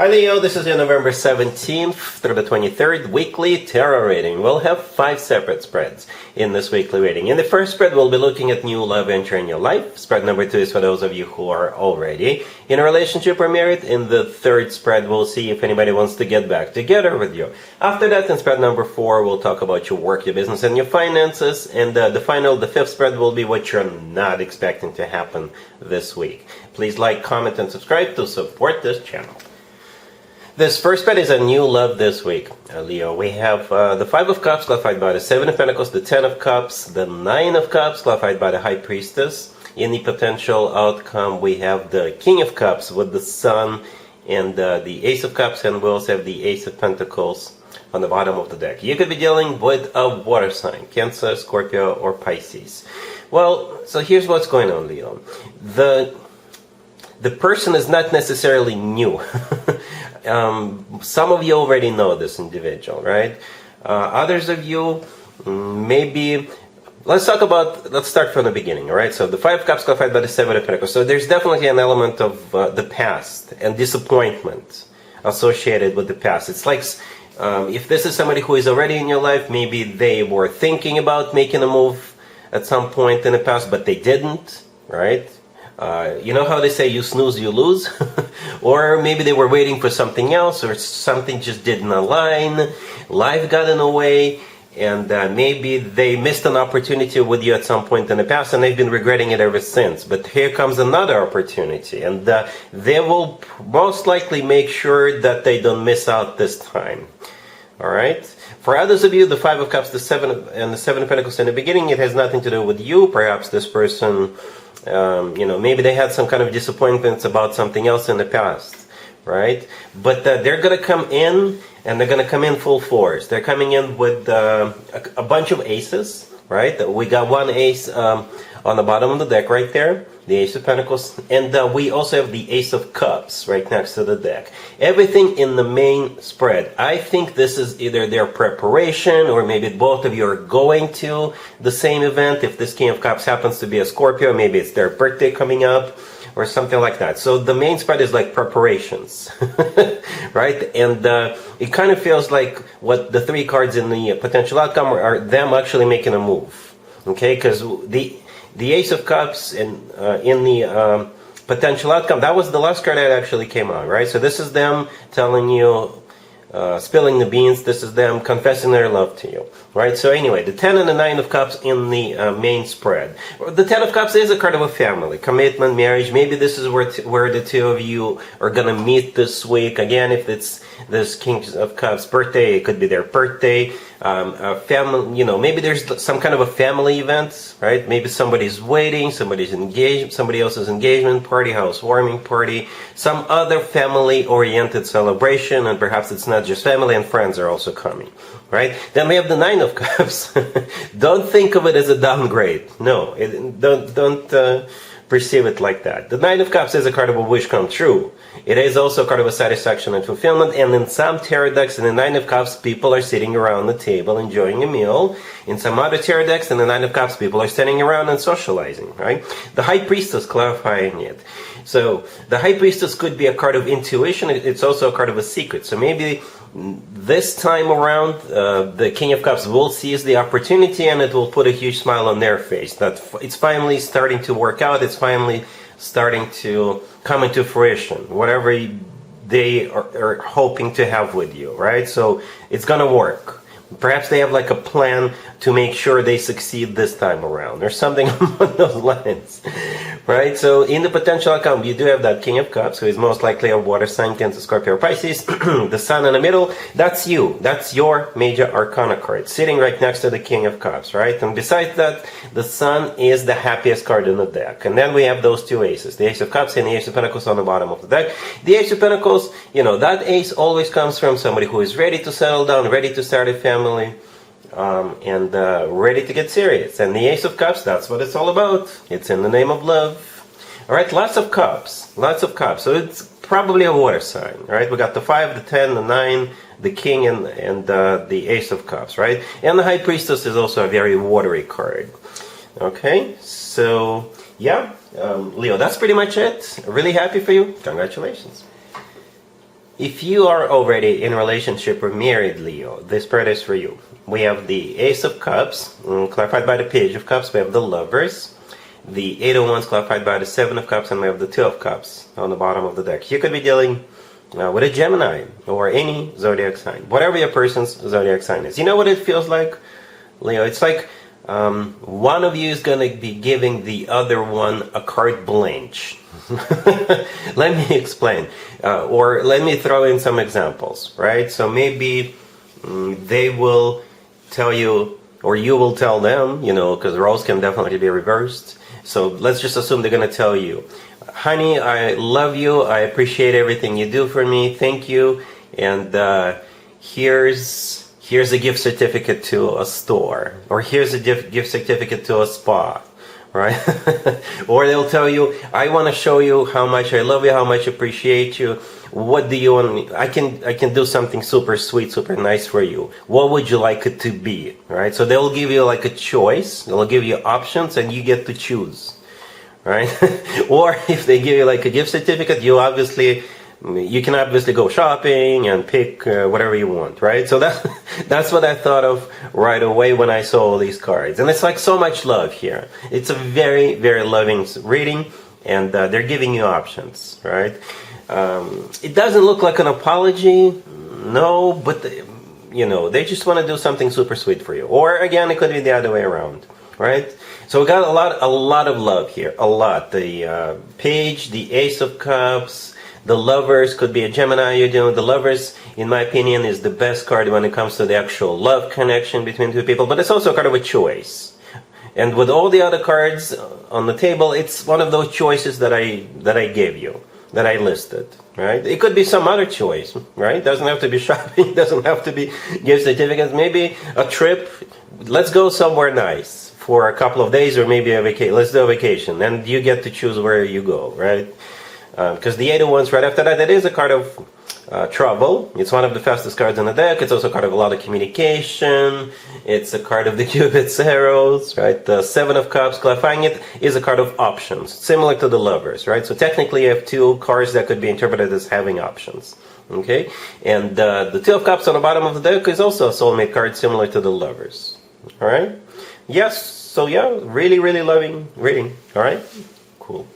Hi Leo, this is your November 17th through the 23rd weekly tarot reading. We'll have 5 separate spreads in this weekly reading. In the first spread, we'll be looking at new love entering your life. Spread number 2 is for those of you who are already in a relationship or married. In the third spread, we'll see if anybody wants to get back together with you. After that, in spread number 4, we'll talk about your work, your business, and your finances. And the fifth spread will be what you're not expecting to happen this week. Please like, comment, and subscribe to support this channel. This first spread is a new love this week, Leo. We have the 5 of Cups clarified by the 7 of Pentacles, the 10 of Cups, the 9 of Cups clarified by the High Priestess. In the potential outcome, we have the King of Cups with the Sun and the Ace of Cups, and we also have the Ace of Pentacles on the bottom of the deck. You could be dealing with a water sign, Cancer, Scorpio, or Pisces. Well, so here's what's going on, Leo. The person is not necessarily new. Some of you already know this individual, right? Others of you, maybe... Let's start from the beginning, all right? So the 5 of Cups clarified by the 7 of Pentacles. So there's definitely an element of the past and disappointment associated with the past. It's like if this is somebody who is already in your life, maybe they were thinking about making a move at some point in the past, but they didn't, right? You know how they say you snooze, you lose? Or maybe they were waiting for something else, or something just didn't align, life got in the way, and maybe they missed an opportunity with you at some point in the past, and they've been regretting it ever since. But here comes another opportunity, and they will most likely make sure that they don't miss out this time. Alright? For others of you, the 5 of Cups, the 7 of Pentacles in the beginning, it has nothing to do with you. Perhaps this person... maybe they had some kind of disappointments about something else in the past, right? But they're going to come in, and they're going to come in full force. They're coming in with a bunch of aces, right? We got one ace on the bottom of the deck right there, the Ace of Pentacles, and we also have the Ace of Cups right next to the deck. Everything in the main spread. I think this is either their preparation, or maybe both of you are going to the same event. If this King of Cups happens to be a Scorpio, maybe it's their birthday coming up, or something like that. So the main spread is like preparations, right? And it kind of feels like what the 3 cards in the potential outcome are them actually making a move, okay? Because the Ace of Cups in the potential outcome, that was the last card that actually came out, right? So this is them telling you, spilling the beans. This is them confessing their love to you, right? So anyway, the 10 and the 9 of Cups in the main spread. The 10 of Cups is a card of a family, commitment, marriage. Maybe this is where the two of you are going to meet this week. Again, if it's this King of Cups birthday, it could be their birthday. A family, maybe there's some kind of a family event, right? Maybe somebody's waiting, somebody's engaged, somebody else's engagement party, housewarming party, some other family-oriented celebration, and perhaps it's not just family, and friends are also coming, right? Then we have the 9 of Cups. Don't think of it as a downgrade. No, don't perceive it like that. The 9 of Cups is a card of a wish come true. It is also a card of a satisfaction and fulfillment, and in some tarot decks, in the 9 of Cups, people are sitting around the table enjoying a meal. In some other tarot decks, in the 9 of Cups, people are standing around and socializing, right? The High Priestess clarifying it. So, the High Priestess could be a card of intuition. It's also a card of a secret. So maybe this time around, the King of Cups will seize the opportunity, and it will put a huge smile on their face. That it's finally starting to work out. It's finally starting to come into fruition, whatever they are hoping to have with you, right? So it's gonna work. Perhaps they have like a plan to make sure they succeed this time around, or something along those lines, right? So in the potential outcome, you do have that King of Cups, who is most likely a water sign, Cancer, Scorpio, or Pisces. The Sun in the middle, that's you. That's your major arcana card, sitting right next to the King of Cups, right? And besides that, the Sun is the happiest card in the deck. And then we have those 2 aces, the Ace of Cups and the Ace of Pentacles on the bottom of the deck. The Ace of Pentacles, that ace always comes from somebody who is ready to settle down, ready to start a family, and ready to get serious. And the Ace of Cups, that's what it's all about. It's in the name of love. Alright, lots of cups. Lots of cups. So it's probably a water sign, right? We got the 5, the 10, the 9, the King, and the Ace of Cups, right? And the High Priestess is also a very watery card. Okay, so yeah, Leo, that's pretty much it. Really happy for you. Congratulations. If you are already in a relationship or married, Leo, this spread is for you. We have the Ace of Cups, clarified by the Page of Cups. We have the Lovers, the Eight of Wands, clarified by the Seven of Cups, and we have the Two of Cups on the bottom of the deck. You could be dealing with a Gemini or any zodiac sign, whatever your person's zodiac sign is. You know what it feels like, Leo? It's like one of you is going to be giving the other one a carte blanche. Let me explain, or let me throw in some examples, right? So maybe they will tell you, or you will tell them, you know, because roles can definitely be reversed. So let's just assume they're going to tell you, honey, I love you, I appreciate everything you do for me, thank you, and here's a gift certificate to a store, or here's a gift certificate to a spa, right? Or they'll tell you, I want to show you how much I love you, how much I appreciate you. What do you want? I can do something super sweet, super nice for you. What would you like it to be, right? So they'll give you like a choice. They'll give you options, and you get to choose, right? Or if they give you like a gift certificate, you can obviously go shopping and pick whatever you want, right? So that's what I thought of right away when I saw all these cards. And it's like so much love here. It's a very, very loving reading, and they're giving you options, right? It doesn't look like an apology, no, but they just want to do something super sweet for you. Or again, it could be the other way around, right? So we got a lot of love here, a lot. The Page, the Ace of Cups, the Lovers could be a Gemini you're dealing with. The Lovers, in my opinion, is the best card when it comes to the actual love connection between two people, but it's also a card of a choice. And with all the other cards on the table, it's one of those choices that I gave you, that I listed, right? It could be some other choice, right? It doesn't have to be shopping, it doesn't have to be gift certificates, maybe a trip. Let's go somewhere nice for a couple of days, or maybe a vacation. Let's do a vacation, and you get to choose where you go, right? Because the Eight of Wands right after that, it is a card of travel. It's one of the fastest cards in the deck. It's also a card of a lot of communication. It's a card of the Cupid's arrows, right? The Seven of Cups, clarifying it, is a card of options, similar to the Lovers, right? So technically you have two cards that could be interpreted as having options, okay? And the Two of Cups on the bottom of the deck is also a soulmate card, similar to the Lovers, all right? Yes, so yeah, really, really loving reading, all right? Cool.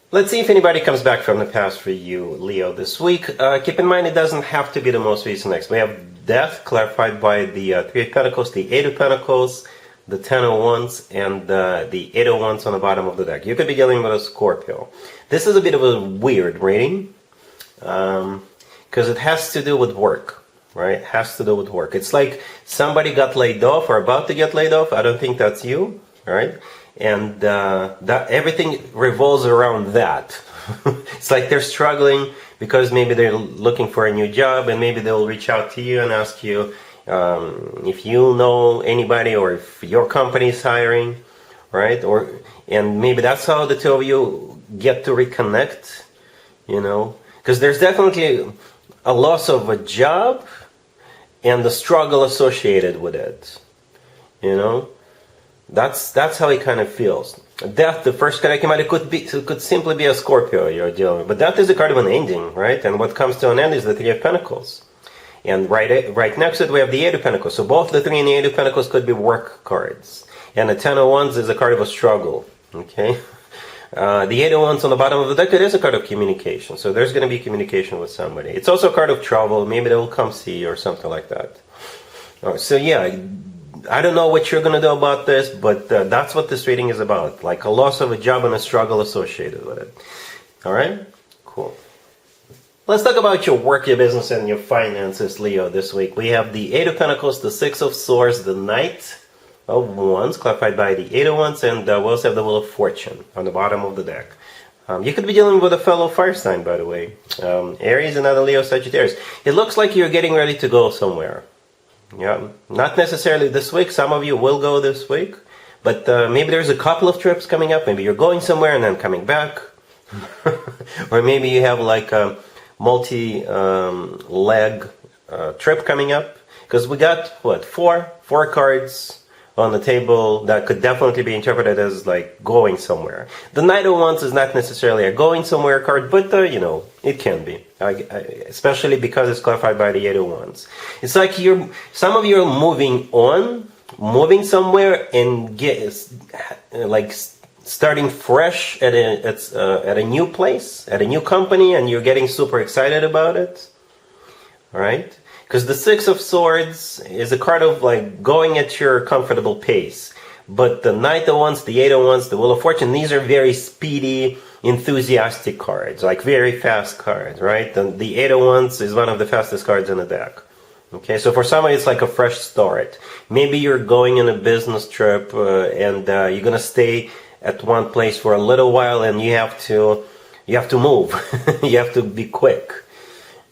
Let's see if anybody comes back from the past for you, Leo, this week. Keep in mind, it doesn't have to be the most recent next. We have Death, clarified by the Three of Pentacles, the Eight of Pentacles, the Ten of Wands, and the Eight of Wands on the bottom of the deck. You could be dealing with a Scorpio. This is a bit of a weird reading, because it has to do with work, right? It has to do with work. It's like somebody got laid off or about to get laid off. I don't think that's you, right? And that everything revolves around that. It's like they're struggling because maybe they're looking for a new job, and maybe they'll reach out to you and ask you if you know anybody, or if your company is hiring, right? And maybe that's how the two of you get to reconnect, because there's definitely a loss of a job and the struggle associated with it, That's how it kind of feels. Death, the first card that came out, it could simply be a Scorpio you're dealing with. But death is a card of an ending, right? And what comes to an end is the Three of Pentacles. And right next to it, we have the Eight of Pentacles. So both the Three and the Eight of Pentacles could be work cards. And the Ten of Wands is a card of a struggle, okay? The Eight of Wands on the bottom of the deck, it is a card of communication. So there's going to be communication with somebody. It's also a card of travel. Maybe they will come see you or something like that. All right, so yeah, I don't know what you're going to do about this, but that's what this reading is about. Like a loss of a job and a struggle associated with it. All right? Cool. Let's talk about your work, your business, and your finances, Leo, this week. We have the Eight of Pentacles, the Six of Swords, the Knight of Wands, clarified by the Eight of Wands, and we also have the Wheel of Fortune on the bottom of the deck. You could be dealing with a fellow fire sign, by the way. Aries, another Leo, Sagittarius. It looks like you're getting ready to go somewhere. Yeah, not necessarily this week. Some of you will go this week, but maybe there's a couple of trips coming up. Maybe you're going somewhere and then coming back. Or maybe you have like a multi-leg trip coming up. Because we got, four cards on the table that could definitely be interpreted as like going somewhere. The Knight of Wands is not necessarily a going somewhere card, but it can be, especially because it's clarified by the Eight of Wands. It's like some of you are moving somewhere and starting fresh at a new place, at a new company, and you're getting super excited about it. All right? Because the Six of Swords is a card of like going at your comfortable pace. But the Knight of Wands, the Eight of Wands, the Wheel of Fortune, these are very speedy, enthusiastic cards, like very fast cards, right? The Eight of Wands is one of the fastest cards in the deck. Okay, so for somebody it's like a fresh start. Maybe you're going on a business trip and you're gonna stay at one place for a little while, and you have to move. You have to be quick.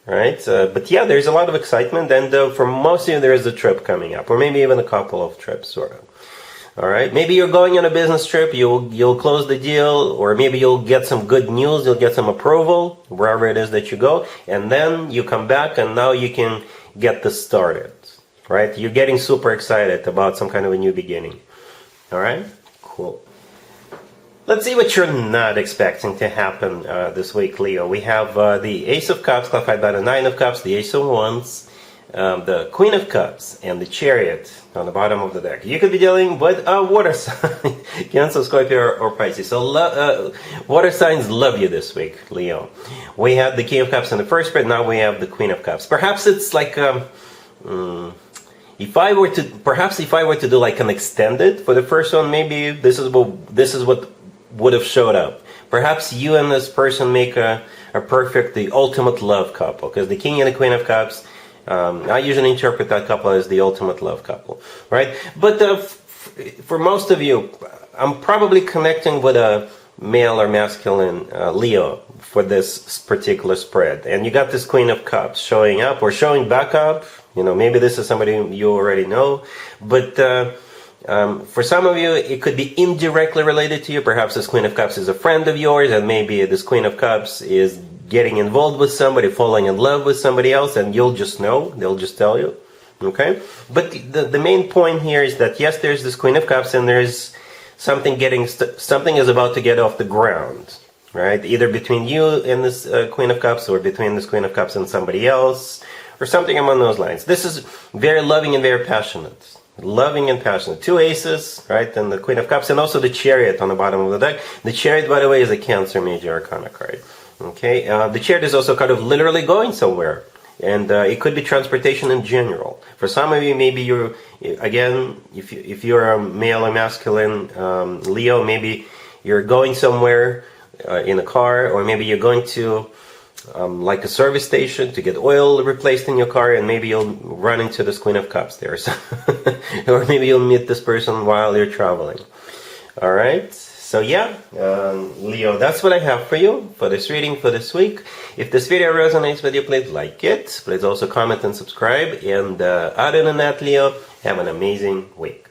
Right, but yeah, there's a lot of excitement, and for most of you, there is a trip coming up, or maybe even a couple of trips, sort of. All right, maybe you're going on a business trip, you'll close the deal, or maybe you'll get some good news, you'll get some approval wherever it is that you go, and then you come back, and now you can get this started. Right, you're getting super excited about some kind of a new beginning. All right, cool. Let's see what you're not expecting to happen this week, Leo. We have the Ace of Cups, clarified by the Nine of Cups, the Ace of Wands, the Queen of Cups, and the Chariot on the bottom of the deck. You could be dealing with a water sign, Cancer, Scorpio, or Pisces. So water signs love you this week, Leo. We have the King of Cups in the first spread, now we have the Queen of Cups. Perhaps it's like... If I were to do like an extended for the first one, maybe this is what would have showed up. Perhaps you and this person make a perfect, the ultimate love couple, because the King and the Queen of Cups, I usually interpret that couple as the ultimate love couple, right? But for most of you, I'm probably connecting with a male or masculine Leo for this particular spread, and you got this Queen of Cups showing up or showing back up. Maybe this is somebody you already know, but for some of you, it could be indirectly related to you. Perhaps this Queen of Cups is a friend of yours, and maybe this Queen of Cups is getting involved with somebody, falling in love with somebody else, and you'll just know. They'll just tell you. Okay? But the main point here is that, yes, there's this Queen of Cups, and there's something is about to get off the ground. Right? Either between you and this Queen of Cups, or between this Queen of Cups and somebody else, or something among those lines. This is very loving and very passionate. Loving and passionate. Two aces, right? And the Queen of Cups, and also the Chariot on the bottom of the deck. The Chariot, by the way, is a Cancer Major Arcana card. Okay? The Chariot is also kind of literally going somewhere. And it could be transportation in general. For some of you, maybe if you're a male or masculine Leo, maybe you're going somewhere in a car, or maybe you're going to like a service station to get oil replaced in your car, and maybe you'll run into this Queen of Cups there. Or maybe you'll meet this person while you're traveling. All right? So yeah, Leo, that's what I have for you for this reading for this week. If this video resonates with you, please like it. Please also comment and subscribe. And other than that, Leo, have an amazing week.